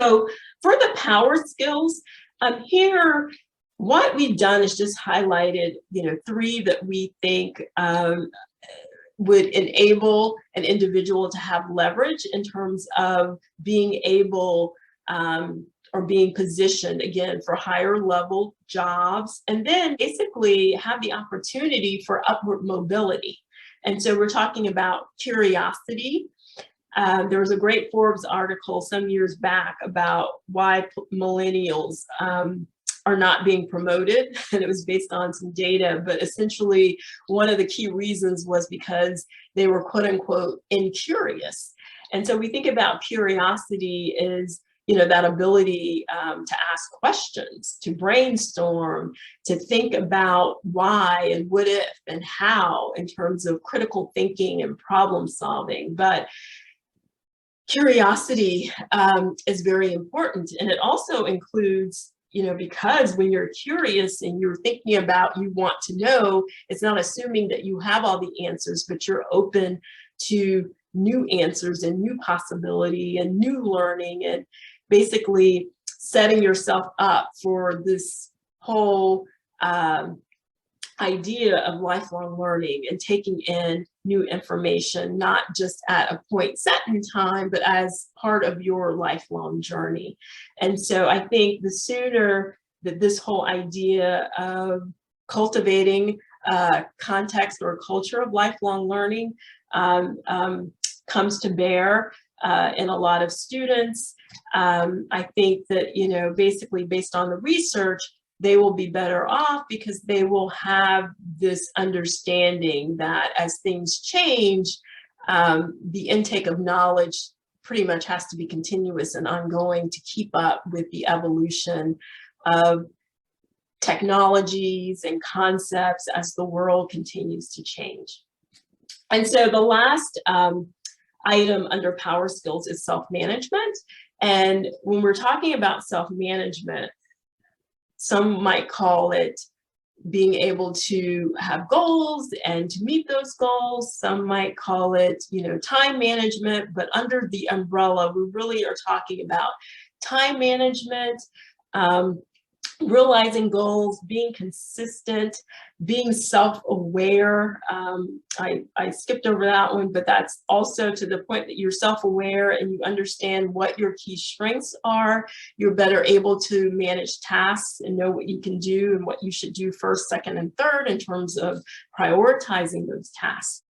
So for the power skills, here, what we've done is just highlighted, three that we think would enable an individual to have leverage in terms of being able or being positioned again for higher level jobs, and then basically have the opportunity for upward mobility. And so we're talking about curiosity. There was a great Forbes article some years back about why millennials are not being promoted, and it was based on some data, but essentially one of the key reasons was because they were quote unquote incurious. And so we think about curiosity is, that ability to ask questions, to brainstorm, to think about why and what if and how in terms of critical thinking and problem solving. But curiosity is very important, and it also includes, because when you're curious and you're thinking about, you want to know, it's not assuming that you have all the answers, but you're open to new answers and new possibility and new learning, and basically setting yourself up for this whole idea of lifelong learning and taking in new information, not just at a point set in time, but as part of your lifelong journey. And so I think the sooner that this whole idea of cultivating context or culture of lifelong learning comes to bear in a lot of students, I think that, basically based on the research, they will be better off because they will have this understanding that as things change, the intake of knowledge pretty much has to be continuous and ongoing to keep up with the evolution of technologies and concepts as the world continues to change. And so the last item under power skills is self-management. And when we're talking about self-management, some might call it being able to have goals and to meet those goals. Some might call it, time management, but under the umbrella, we really are talking about time management, realizing goals, being consistent, being self-aware. I skipped over that one, but that's also to the point that you're self-aware and you understand what your key strengths are. You're better able to manage tasks and know what you can do and what you should do first, second, and third in terms of prioritizing those tasks.